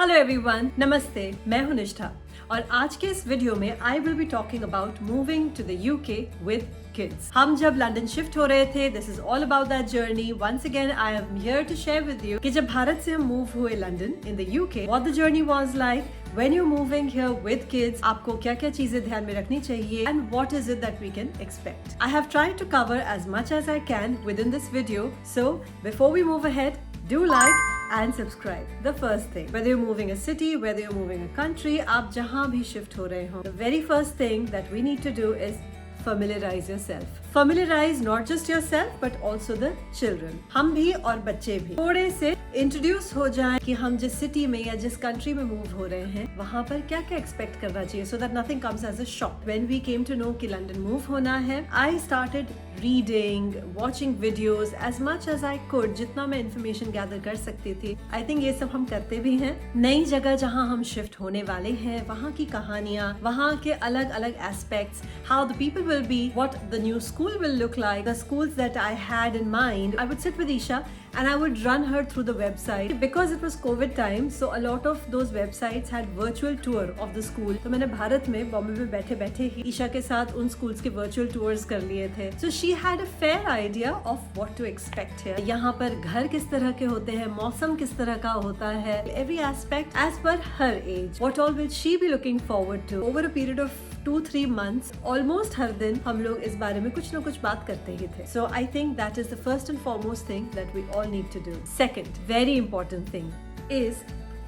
Hello everyone, नमस्ते। मैं हूं निष्ठा और आज के इस वीडियो में I will be talking about moving to the UK with kids. हम जब लंदन शिफ्ट हो रहे थे, this is all about that journey. Once again I am here to share with you कि जब भारत से हम मूव हुए London in the UK, what the journey was like when you're moving here with kids, आपको क्या क्या चीजें ध्यान में रखनी चाहिए and what is it that we can expect. I have tried to cover as much as I can within this video, so before we move ahead, do like and subscribe. The first thing, whether you're moving a city, whether you're moving a country, आप जहाँ भी shift हो रहे हो, the very first thing that we need to do is familiarize yourself. Familiarize not just yourself but also the children. हम भी और बच्चे भी थोड़े से इंट्रोड्यूस हो जाएं कि हम जिस सिटी में या जिस कंट्री में मूव हो रहे हैं वहाँ पर क्या क्या एक्सपेक्ट करना चाहिए, so that nothing comes as a shock. When we came to know कि लंदन मूव होना है, I started reading, watching videos as much as I could, जितना मैं इंफॉर्मेशन गैदर कर सकती थी. I think ये सब हम करते भी हैं. नई जगह जहाँ हम शिफ्ट होने वाले हैं, वहाँ की कहानियाँ, वहाँ के अलग अलग aspects, how the people will be, what the new school will look like, the schools that I had in mind. I would sit with Isha and I would run her through the website because it was COVID time, so a lot of those websites had virtual tour of the school. तो मैंने भारत में बॉम्बे में बैठे बैठे ही ईशा के साथ उन schools के virtual tours कर लिए थे. So she had a fair idea of what to expect here. यहाँ पर घर किस तरह के होते हैं, मौसम किस तरह का होता है, every aspect as per her age. What all will she be looking forward to? Over a period of 2-3 months, almost हर दिन हम लोग इस बारे में कुछ ना कुछ बात करते ही थे. So I think that is the first and foremost thing that we all need to do. Second, very important thing is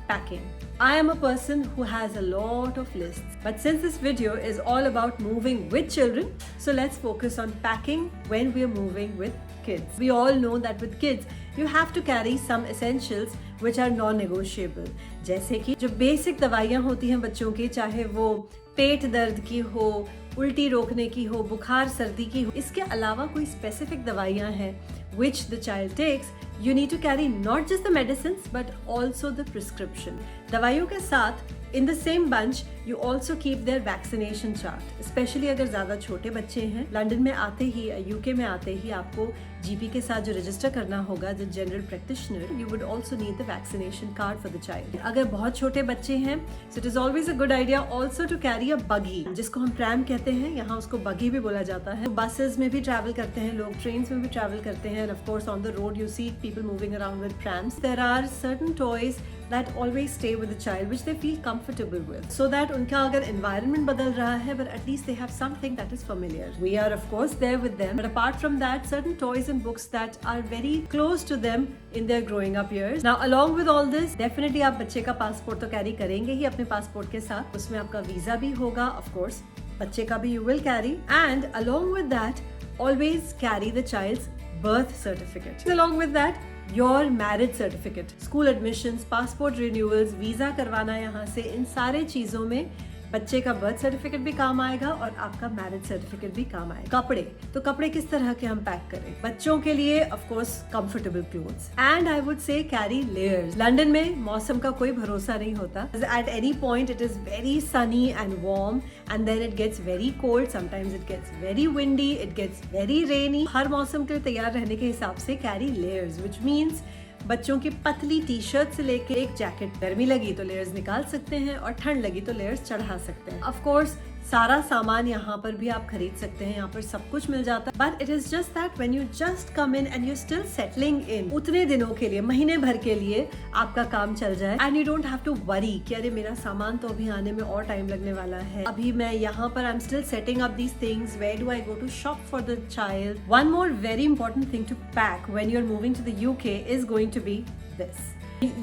packing. I am a person who has a lot of lists, but since this video is all about moving with children, so let's focus on packing when we are moving with kids. We all know that with kids, you have to carry some essentials which are non-negotiable. जैसे कि जो basic दवाइयाँ होती हैं बच्चों की, चाहे वो पेट दर्द की हो, उल्टी रोकने की हो, बुखार सर्दी की हो, इसके अलावा कोई स्पेसिफिक दवाइयाँ हैं which the child takes, you need to carry not just the medicines but also the prescription. दवाइयों के साथ in the same bunch you also keep their vaccination chart. Especially अगर ज़्यादा छोटे बच्चे हैं, लंदन में आते ही, यूके में आते ही आपको जीपी के साथ जो रजिस्टर करना होगा, जो general practitioner, you would also need the vaccination card for the child. अगर बहुत छोटे बच्चे हैं, so it is always a good idea also to carry a buggy, जिसको हम प्रैम कहते हैं, यहाँ उसको बगी भी बोला जाता है. बसेस में भी ट्रैवल करते हैं लोग, ट्रेन्स में भी ट्रैवल करते हैं, and of course on the road you see people moving around with prams. There are certain toys that always stay with the child which they feel comfortable with, so that उनका अगर environment बदल रहा है, but at least they have something that is familiar. We are of course there with them, but apart from that, certain toys and books that are very close to them in their growing up years. Now along with all this, definitely आप बच्चे का passport तो carry करेंगे ही अपने passport के साथ, उसमें आपका वीजा भी होगा, of course बच्चे का भी you will carry, and along with that always carry the child's birth certificate. Along with that, your marriage certificate, school admissions, passport renewals, visa करवाना यहाँ से, इन सारे चीजों में बच्चे का बर्थ सर्टिफिकेट भी काम आएगा और आपका मैरिज सर्टिफिकेट भी काम आएगा. कपड़े, तो कपड़े किस तरह के हम पैक करें? बच्चों के लिए of course comfortable clothes, and I would say carry layers. London में मौसम का कोई भरोसा नहीं होता. At any point it is very sunny and warm and then it gets very cold, sometimes it gets very windy, it gets very rainy. हर मौसम के लिए तैयार रहने के हिसाब से कैरी लेयर्स, विच मीन्स बच्चों की पतली टी शर्ट से लेके एक जैकेट. गर्मी लगी तो लेयर्स निकाल सकते हैं और ठंड लगी तो लेयर्स चढ़ा सकते हैं. ऑफ कोर्स सारा सामान यहाँ पर भी आप खरीद सकते हैं, यहाँ पर सब कुछ मिल जाता है, but it is just that when you just come in and you still settling in, उतने दिनों के लिए, महीने भर के लिए आपका काम चल जाए, and you don't have to worry कि अरे मेरा सामान तो अभी आने में और टाइम लगने वाला है, अभी मैं यहाँ पर I am still setting up these things, where do I go to shop for the child. One more very important thing to pack when you are moving to the UK is going to be this.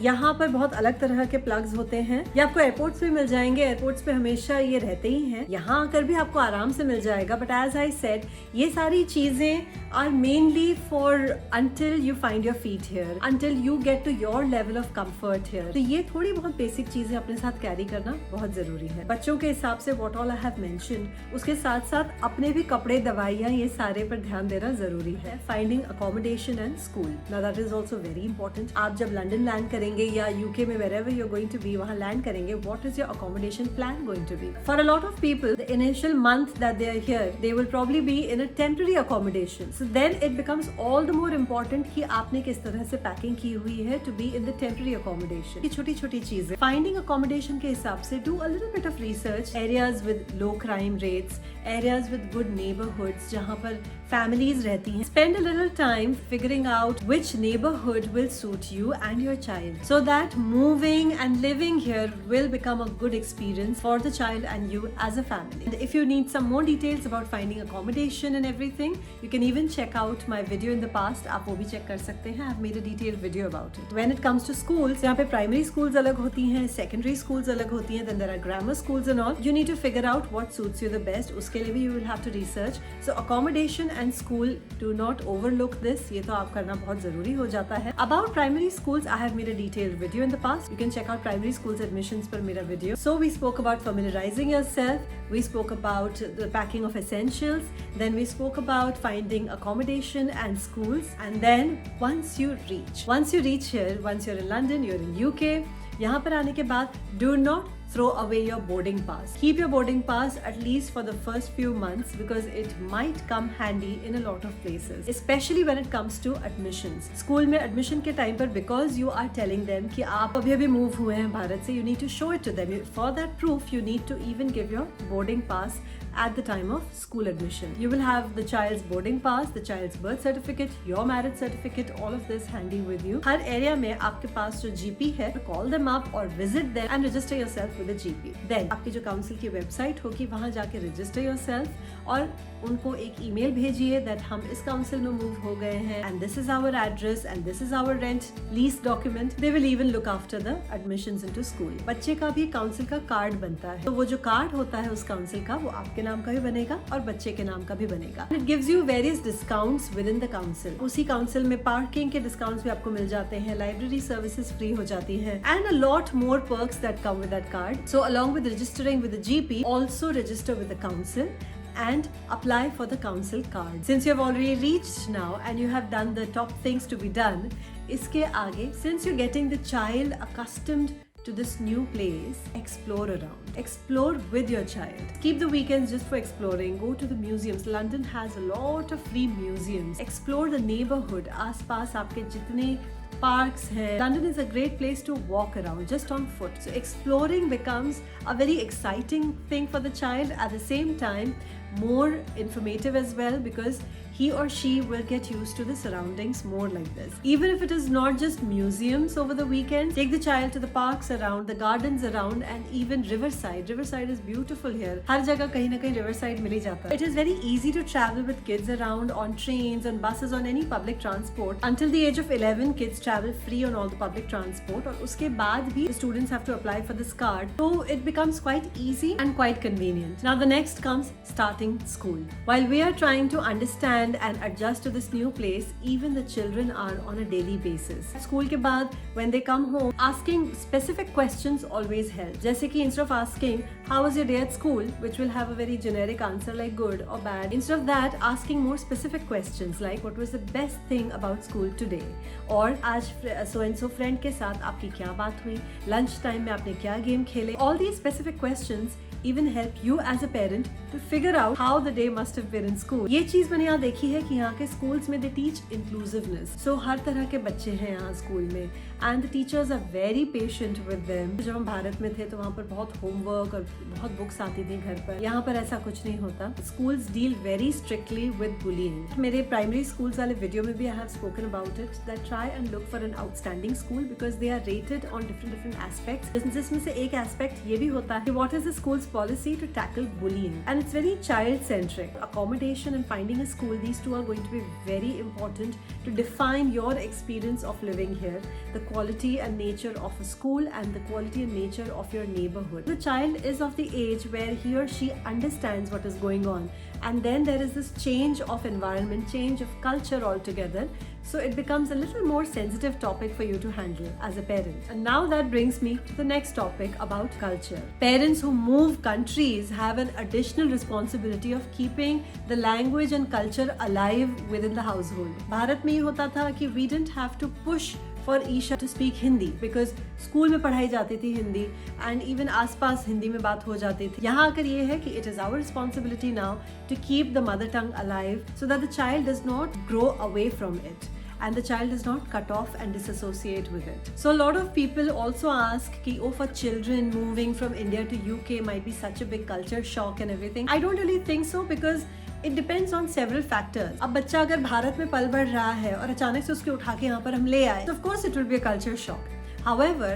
यहाँ पर बहुत अलग तरह के plugs होते हैं, ये आपको एयरपोर्ट्स में मिल जाएंगे. एयरपोर्ट्स पे हमेशा ये रहते ही हैं, यहाँ आकर भी आपको आराम से मिल जाएगा. बट एज आई सेड, ये सारी चीजें are mainly for until you find your feet here, until you get to your level of comfort here. तो ये थोड़ी बहुत बेसिक चीजें अपने साथ कैरी करना बहुत जरूरी है. बच्चों के हिसाब से what all I have mentioned, उसके साथ साथ अपने भी कपड़े, दवाइयाँ, ये सारे पर ध्यान देना जरूरी है. Finding accommodation and school, now that is also very important. आप जब लंदन लैंड करेंगे या यूके में wherever you're going to be वहाँ लैंड करेंगे, what is your accommodation plan going to be? For a lot of people, the initial month that they are here, they will probably be in a temporary accommodation. So then it becomes all the more important कि आपने किस तरह से packing की हुई है to be in the temporary accommodation. ये छोटी छोटी चीजें finding accommodation के हिसाब से do a little bit of research. Areas with low crime rates, areas with good neighborhoods जहाँ पर families रहती हैं. Spend a little time figuring out which neighborhood will suit you and your child, so that moving and living here will become a good experience for the child and you as a family. And if you need some more details about finding accommodation and everything, you can even check out my video in the past. आप वो भी check कर सकते हैं. I've made a detailed video about it. When it comes to schools, यहाँ पे primary schools अलग होती हैं, secondary schools अलग होती हैं, then there are grammar schools and all. You need to figure out what suits you the best. उसके लिए भी you will have to research. So accommodation and school, do not overlook this. ये तो आप करना बहुत जरूरी हो जाता है. About primary schools, I have made a detailed video in the past. You can check out primary schools admissions पर मेरा video. So we spoke about familiarizing yourself. We spoke about the packing of essentials. Then we spoke about finding accommodation and schools. And then once you reach here, once you're in London, you're in UK. यहाँ पर आने के बाद do not throw away your boarding pass. Keep your boarding pass at least for the first few months because it might come handy in a lot of places, especially when it comes to admissions. School में admission के time पर because you are telling them कि आप अभी अभी move हुए हैं भारत से, you need to show it to them. For that proof, you need to even give your boarding pass at the time of school admission. You will have the child's boarding pass, the child's birth certificate, your marriage certificate, all of this handy with you. Her area में आपके पास जो GP है, call them up or visit them and register yourself with a GP. Then आपकी जो council की website होगी वहाँ जाके register yourself और उनको एक email भेजिए that हम इस council में move हो गए हैं and this is our address and this is our rent lease document. They will even look after the admissions into school. बच्चे का भी council का card बनता है, तो वो जो card होता है उस council का वो आपके नाम का भी बनेगा और बच्चे के नाम का भी बनेगा. It gives you various discounts within the council. उसी council में parking के discounts भी आपको मिल जाते हैं, library services free हो जाती हैं and a lot more perks that come with that card. So along with registering with the GP, also register with the council and apply for the council card. Since you have already reached now and you have done the top things to be done, इसके आगे, since you're getting the child accustomed to this new place, explore around. Explore with your child. Keep the weekends just for exploring. Go to the museums. London has a lot of free museums. Explore the neighborhood. आस-पास आपके जितने parks हैं. London is a great place to walk around just on foot. So exploring becomes a very exciting thing for the child, at the same time more informative as well because he or she will get used to the surroundings more like this. Even if it is not just museums over the weekend, take the child to the parks around, the gardens around and even riverside. Riverside is beautiful here. हर जगह कहीं ना कहीं riverside मिल ही जाता है. It is very easy to travel with kids around on trains, on buses, on any public transport. Until the age of 11, kids travel free on all the public transport और उसके बाद भी students have to apply for this card. So it becomes quite easy and quite convenient. Now the next comes starting school. While we are trying to understand and adjust to this new place, even the children are on a daily basis. School के बाद when they come home, asking specific questions always helps. जैसे कि instead of asking how was your day at school, which will have a very generic answer like good or bad, instead of that asking more specific questions like what was the best thing about school today, और आज so and so friend के साथ आपकी क्या बात हुई, lunch time में आपने क्या game खेले. All these specific questions even help you as a parent to figure out how the day must have been in school. ये चीज मैंने यहाँ देखी है कि यहाँ के schools में they teach inclusiveness. So हर तरह के बच्चे हैं यहाँ school में and the teachers are very patient with them. जब हम भारत में थे तो वहाँ पर बहुत homework और बहुत books आती थी घर पर. यहाँ पर ऐसा कुछ नहीं होता. Schools deal very strictly with bullying. मेरे primary schools वाले video में भी I have spoken about it that try and look for an outstanding school because they are rated on different aspects. जिसमें से एक aspect ये भी होता है what is the school's policy to tackle bullying, and it's very child-centric. Accommodation and finding a school, these two are going to be very important to define your experience of living here, the quality and nature of a school and the quality and nature of your neighborhood. The child is of the age where he or she understands what is going on, and then there is this change of environment, change of culture altogether. So it becomes a little more sensitive topic for you to handle as a parent. And now that brings me to the next topic about culture. Parents who move countries have an additional responsibility of keeping the language and culture alive within the household. Bharat में ये होता था कि we didn't have to push for Isha to speak Hindi because school में पढ़ाई जाती थी Hindi and even आसपास हिंदी में बात हो जाती थी. यहाँ आकर ये है कि it is our responsibility now to keep the mother tongue alive so that the child does not grow away from it and the child is not cut off and disassociate with it. So a lot of people also ask कि oh, for children moving from India to UK might be such a big culture shock and everything. I don't really think so because it depends on several factors. अब बच्चा अगर भारत में पल बढ़ रहा है और अचानक से उसके उठा के यहाँ पर हम ले आए, तो of course it will be a culture shock. However,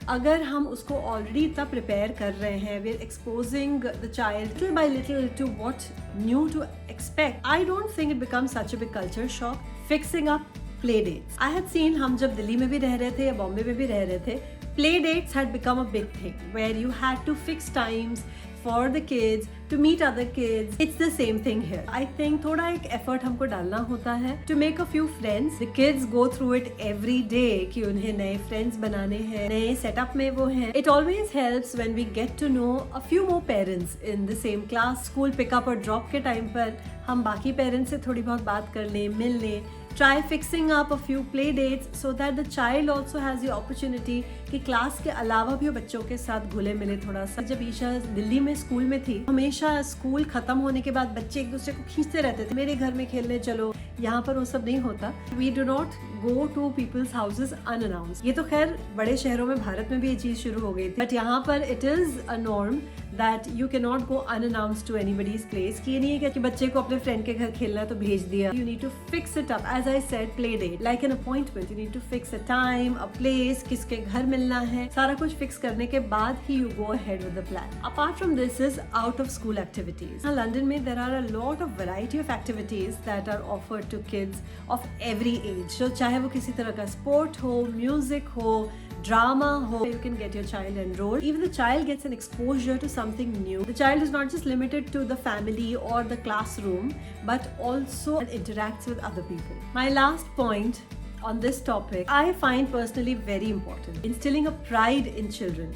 अगर हम उसको ऑलरेडी इतना प्रिपेयर कर रहे हैं, we are exposing the child little by little to what new to expect. I don't think it becomes such a big culture shock. Fixing up play dates. I had seen हम जब दिल्ली में भी रह रहे थे या बॉम्बे में भी रह रहे थे, play dates had become a big thing where you had to fix times for the kids to meet other kids. It's the same thing here. I think थोड़ा एक effort हमको डालना होता है to make a few friends. The kids go through it every day कि उन्हें नए friends बनाने हैं, नए setup में वो हैं. It always helps when we get to know a few more parents in the same class. School pick up और drop के time पर हम बाकी parents से थोड़ी बहुत बात कर लें, मिल लें. Try fixing up a few play dates so that the child also has the opportunity कि क्लास के अलावा भी वो बच्चों के साथ घुले मिले थोड़ा सा. जब ईशा दिल्ली में स्कूल में थी, हमेशा स्कूल खत्म होने के बाद बच्चे एक दूसरे को खींचते रहते थे, मेरे घर में खेलने चलो. यहाँ पर वो सब नहीं होता. We do not go to people's houses unannounced. ये तो खैर बड़े शहरों में भारत में भी ये चीज शुरू हो गई थी, बट यहाँ पर it is a norm that you cannot go unannounced to anybody's place. कि ये नहीं है कि बच्चे को अपने फ्रेंड के घर खेलना है तो भेज दिया. You need to fix it up. As I said, play date like an appointment. You need to fix a time, a place, किसके घर मिलना है. सारा कुछ फिक्स करने के बाद ही you go ahead with the plan. Apart from this is out of school activities. Now London में there are a lot of variety of activities that are offered to kids of every age. So चाहे वो किसी तरह का sport हो, music हो, drama ho, you can get your child enrolled. Even the child gets an exposure to something new. The child is not just limited to the family or the classroom, but also interacts with other people. My last point on this topic, I find personally very important. Instilling a pride in children.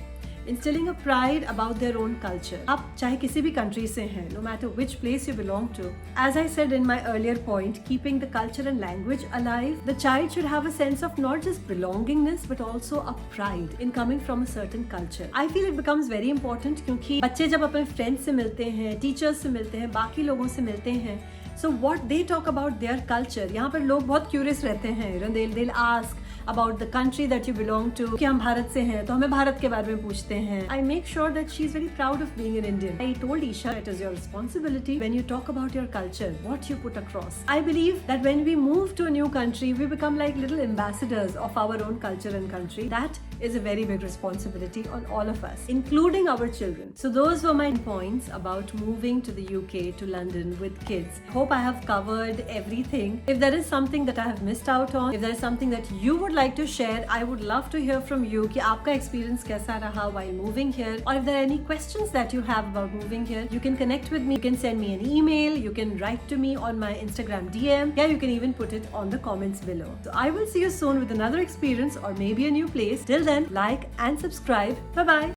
Instilling a pride about their own culture. आप चाहे किसी भी country से हैं, no matter which place you belong to. As I said in my earlier point, keeping the culture and language alive, the child should have a sense of not just belongingness but also a pride in coming from a certain culture. I feel it becomes very important क्योंकि बच्चे जब अपने friends से मिलते हैं, teachers से मिलते हैं, बाकी लोगों से मिलते हैं, so what they talk about their culture. यहाँ पर लोग बहुत curious रहते हैं. They'll ask about the country that you belong to. कि हम भारत से हैं तो हमें भारत के बारे में पूछते हैं. I make sure that she is very proud of being an Indian. I told Isha it is your responsibility when you talk about your culture, what you put across. I believe that when we move to a new country, we become like little ambassadors of our own culture and country. That is a very big responsibility on all of us, including our children. So those were my points about moving to the UK, to London with kids. Hope I have covered everything. If there is something that I have missed out on, if there is something that you would like to share, I would love to hear from you कि आपका experience कैसा रहा while moving here, or if there are any questions that you have about moving here, you can connect with me. You can send me an email, you can write to me on my Instagram DM, yeah, you can even put it on the comments below. So I will see you soon with another experience or maybe a new place. Till then, like and subscribe. Bye bye.